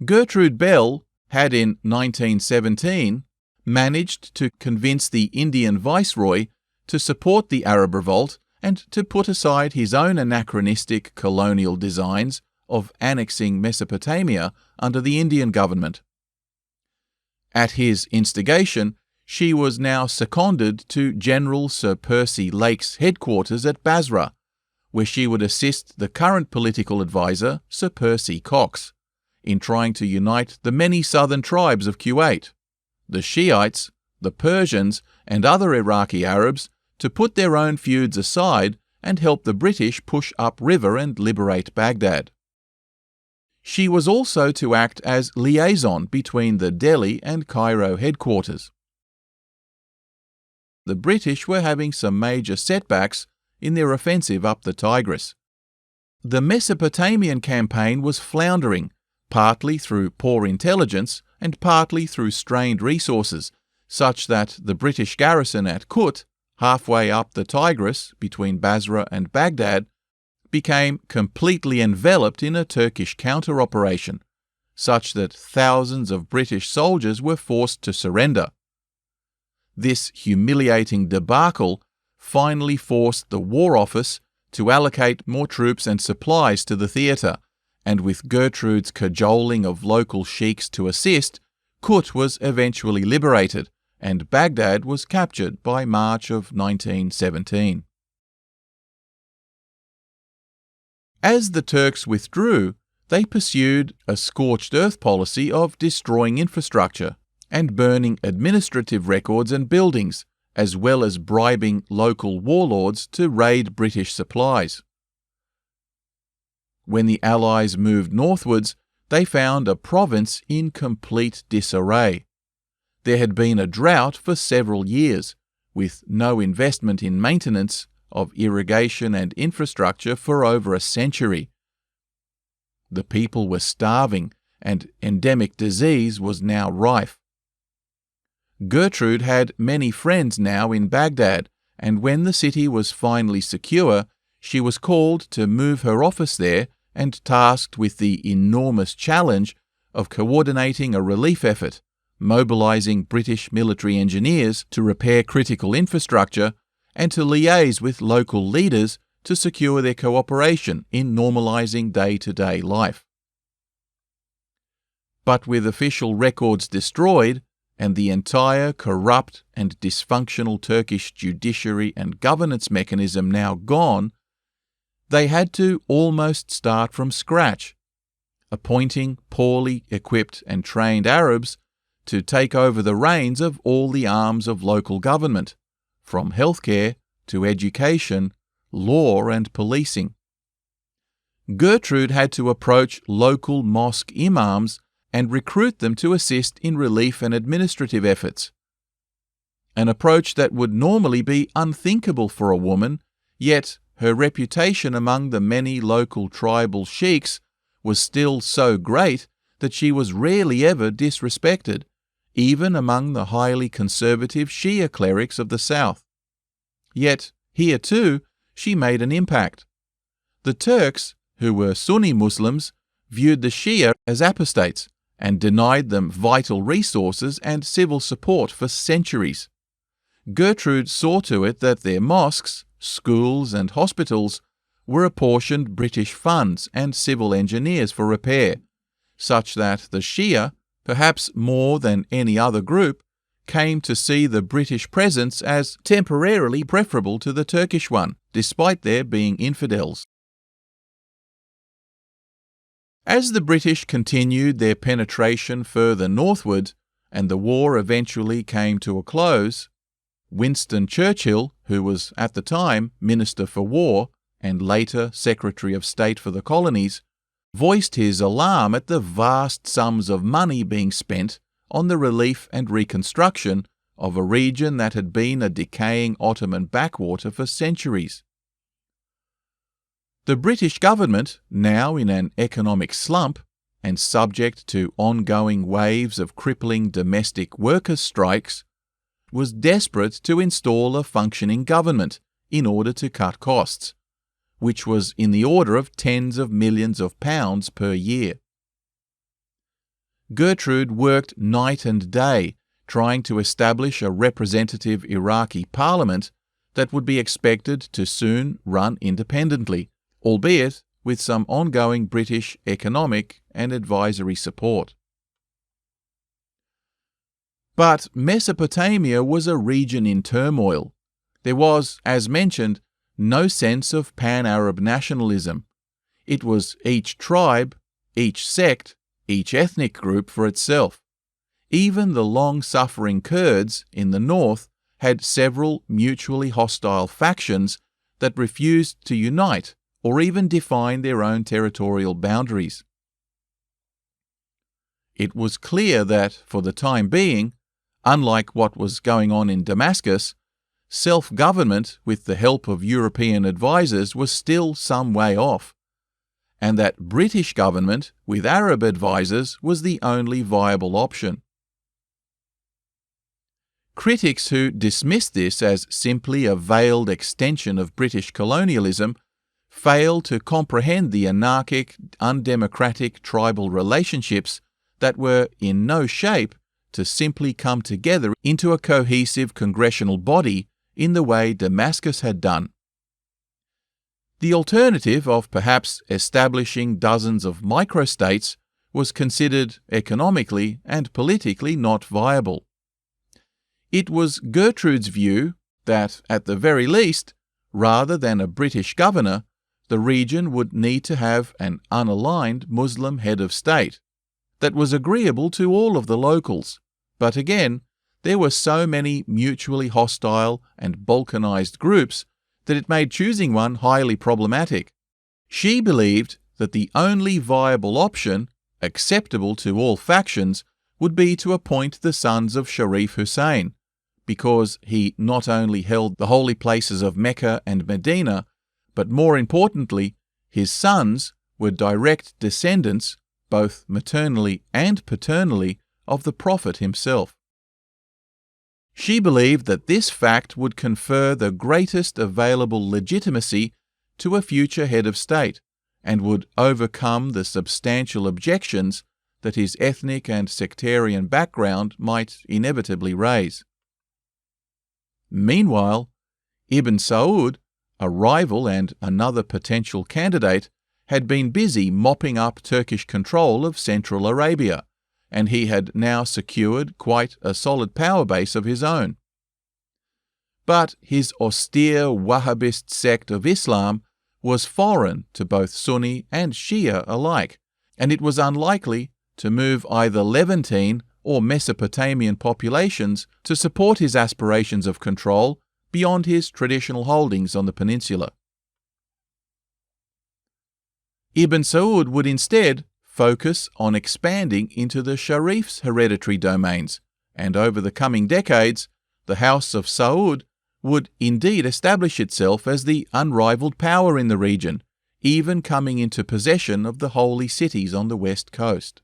Gertrude Bell had in 1917 managed to convince the Indian Viceroy to support the Arab revolt and to put aside his own anachronistic colonial designs of annexing Mesopotamia under the Indian government. At his instigation, she was now seconded to General Sir Percy Lake's headquarters at Basra, where she would assist the current political advisor, Sir Percy Cox, in trying to unite the many southern tribes of Kuwait, the Shiites, the Persians, and other Iraqi Arabs to put their own feuds aside and help the British push upriver and liberate Baghdad. She was also to act as liaison between the Delhi and Cairo headquarters. The British were having some major setbacks in their offensive up the Tigris. The Mesopotamian campaign was floundering, partly through poor intelligence and partly through strained resources, such that the British garrison at Kut, halfway up the Tigris between Basra and Baghdad, became completely enveloped in a Turkish counter-operation, such that thousands of British soldiers were forced to surrender. This humiliating debacle finally forced the War Office to allocate more troops and supplies to the theatre, and with Gertrude's cajoling of local sheikhs to assist, Kut was eventually liberated, and Baghdad was captured by March of 1917. As the Turks withdrew, they pursued a scorched earth policy of destroying infrastructure and burning administrative records and buildings, as well as bribing local warlords to raid British supplies. When the Allies moved northwards, they found a province in complete disarray. There had been a drought for several years, with no investment in maintenance of irrigation and infrastructure for over a century. The people were starving, and endemic disease was now rife. Gertrude had many friends now in Baghdad, and when the city was finally secure, she was called to move her office there and tasked with the enormous challenge of coordinating a relief effort, mobilizing British military engineers to repair critical infrastructure and to liaise with local leaders to secure their cooperation in normalizing day-to-day life. But with official records destroyed and the entire corrupt and dysfunctional Turkish judiciary and governance mechanism now gone, they had to almost start from scratch, appointing poorly equipped and trained Arabs to take over the reins of all the arms of local government, from healthcare to education, law and policing. Gertrude had to approach local mosque imams and recruit them to assist in relief and administrative efforts. An approach that would normally be unthinkable for a woman, yet her reputation among the many local tribal sheikhs was still so great that she was rarely ever disrespected, even among the highly conservative Shia clerics of the south. Yet, here too, she made an impact. The Turks, who were Sunni Muslims, viewed the Shia as apostates and denied them vital resources and civil support for centuries. Gertrude saw to it that their mosques, schools and hospitals were apportioned British funds and civil engineers for repair, such that the Shia, perhaps more than any other group, came to see the British presence as temporarily preferable to the Turkish one, despite their being infidels. As the British continued their penetration further northward, and the war eventually came to a close, Winston Churchill, who was at the time Minister for War and later Secretary of State for the Colonies, voiced his alarm at the vast sums of money being spent on the relief and reconstruction of a region that had been a decaying Ottoman backwater for centuries. The British government, now in an economic slump and subject to ongoing waves of crippling domestic workers' strikes, was desperate to install a functioning government in order to cut costs, which was in the order of tens of millions of pounds per year. Gertrude worked night and day trying to establish a representative Iraqi parliament that would be expected to soon run independently, albeit with some ongoing British economic and advisory support. But Mesopotamia was a region in turmoil. There was, as mentioned, no sense of pan-Arab nationalism. It was each tribe, each sect, each ethnic group for itself. Even the long-suffering Kurds in the north had several mutually hostile factions that refused to unite or even define their own territorial boundaries. It was clear that, for the time being, unlike what was going on in Damascus, self-government with the help of European advisors was still some way off, and that British government with Arab advisors was the only viable option. Critics who dismiss this as simply a veiled extension of British colonialism fail to comprehend the anarchic, undemocratic tribal relationships that were in no shape to simply come together into a cohesive congressional body in the way Damascus had done. The alternative of perhaps establishing dozens of microstates was considered economically and politically not viable. It was Gertrude's view that, at the very least, rather than a British governor, the region would need to have an unaligned Muslim head of state that was agreeable to all of the locals. But again, there were so many mutually hostile and balkanized groups that it made choosing one highly problematic. She believed that the only viable option, acceptable to all factions, would be to appoint the sons of Sharif Hussein, because he not only held the holy places of Mecca and Medina, but more importantly, his sons were direct descendants, both maternally and paternally, of the Prophet himself. She believed that this fact would confer the greatest available legitimacy to a future head of state and would overcome the substantial objections that his ethnic and sectarian background might inevitably raise. Meanwhile, Ibn Saud, a rival and another potential candidate, had been busy mopping up Turkish control of Central Arabia, and he had now secured quite a solid power base of his own. But his austere Wahhabist sect of Islam was foreign to both Sunni and Shia alike, and it was unlikely to move either Levantine or Mesopotamian populations to support his aspirations of control beyond his traditional holdings on the peninsula. Ibn Saud would instead focus on expanding into the Sharif's hereditary domains, and over the coming decades, the House of Saud would indeed establish itself as the unrivaled power in the region, even coming into possession of the holy cities on the west coast.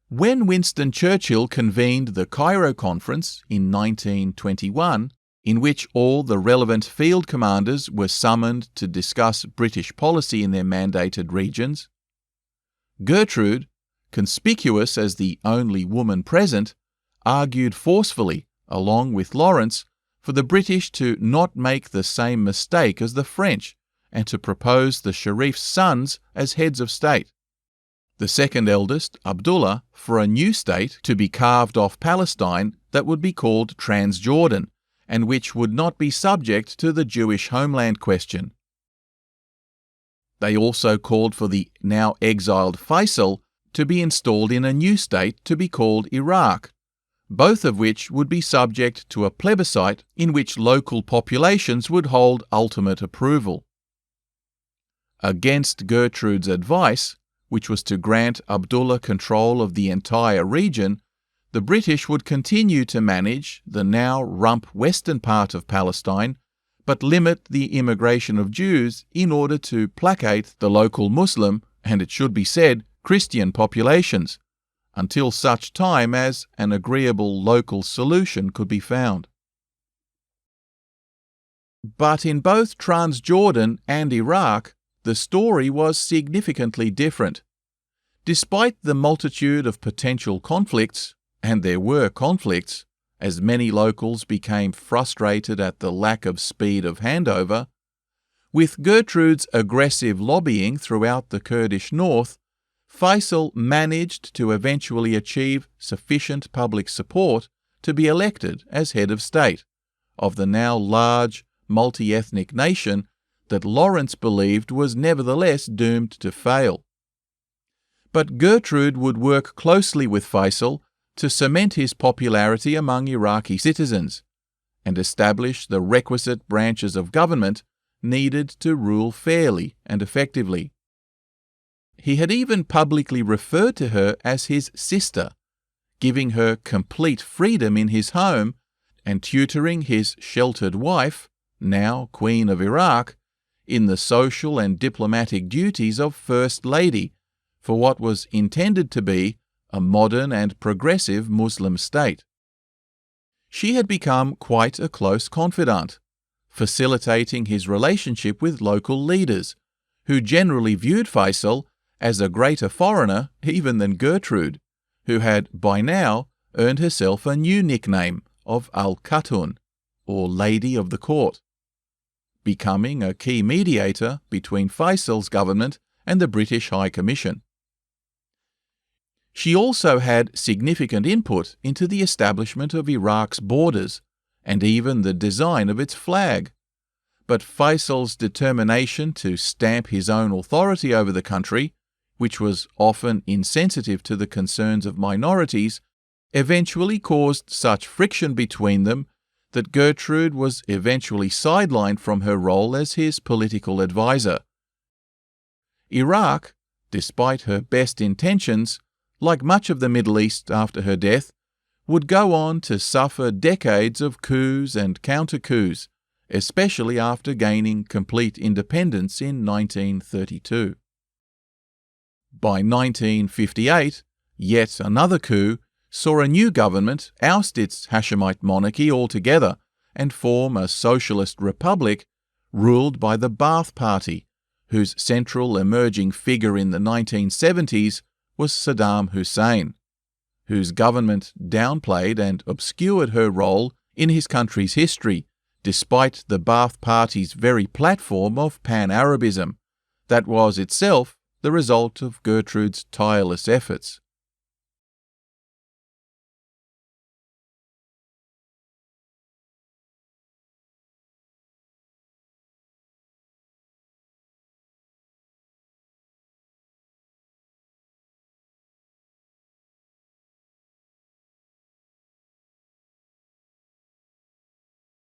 When Winston Churchill convened the Cairo Conference in 1921, in which all the relevant field commanders were summoned to discuss British policy in their mandated regions, Gertrude, conspicuous as the only woman present, argued forcefully, along with Lawrence, for the British to not make the same mistake as the French and to propose the Sharif's sons as heads of state. The second eldest, Abdullah, for a new state to be carved off Palestine that would be called Transjordan, and which would not be subject to the Jewish homeland question. They also called for the now exiled Faisal to be installed in a new state to be called Iraq, both of which would be subject to a plebiscite in which local populations would hold ultimate approval. Against Gertrude's advice, which was to grant Abdullah control of the entire region, the British would continue to manage the now rump western part of Palestine, but limit the immigration of Jews in order to placate the local Muslim, and it should be said, Christian populations, until such time as an agreeable local solution could be found. But in both Transjordan and Iraq, the story was significantly different. Despite the multitude of potential conflicts, and there were conflicts, as many locals became frustrated at the lack of speed of handover, with Gertrude's aggressive lobbying throughout the Kurdish north, Faisal managed to eventually achieve sufficient public support to be elected as head of state of the now large multi-ethnic nation that Lawrence believed was nevertheless doomed to fail. But Gertrude would work closely with Faisal to cement his popularity among Iraqi citizens and establish the requisite branches of government needed to rule fairly and effectively. He had even publicly referred to her as his sister, giving her complete freedom in his home and tutoring his sheltered wife, now Queen of Iraq, in the social and diplomatic duties of First Lady for what was intended to be a modern and progressive Muslim state. She had become quite a close confidant, facilitating his relationship with local leaders, who generally viewed Faisal as a greater foreigner even than Gertrude, who had by now earned herself a new nickname of Al-Khatun, or Lady of the Court, becoming a key mediator between Faisal's government and the British High Commission. She also had significant input into the establishment of Iraq's borders and even the design of its flag. But Faisal's determination to stamp his own authority over the country, which was often insensitive to the concerns of minorities, eventually caused such friction between them that Gertrude was eventually sidelined from her role as his political advisor. Iraq, despite her best intentions, like much of the Middle East after her death, would go on to suffer decades of coups and counter-coups, especially after gaining complete independence in 1932. By 1958, yet another coup saw a new government oust its Hashemite monarchy altogether and form a socialist republic ruled by the Ba'ath Party, whose central emerging figure in the 1970s was Saddam Hussein, whose government downplayed and obscured her role in his country's history, despite the Ba'ath Party's very platform of Pan-Arabism, that was itself the result of Gertrude's tireless efforts.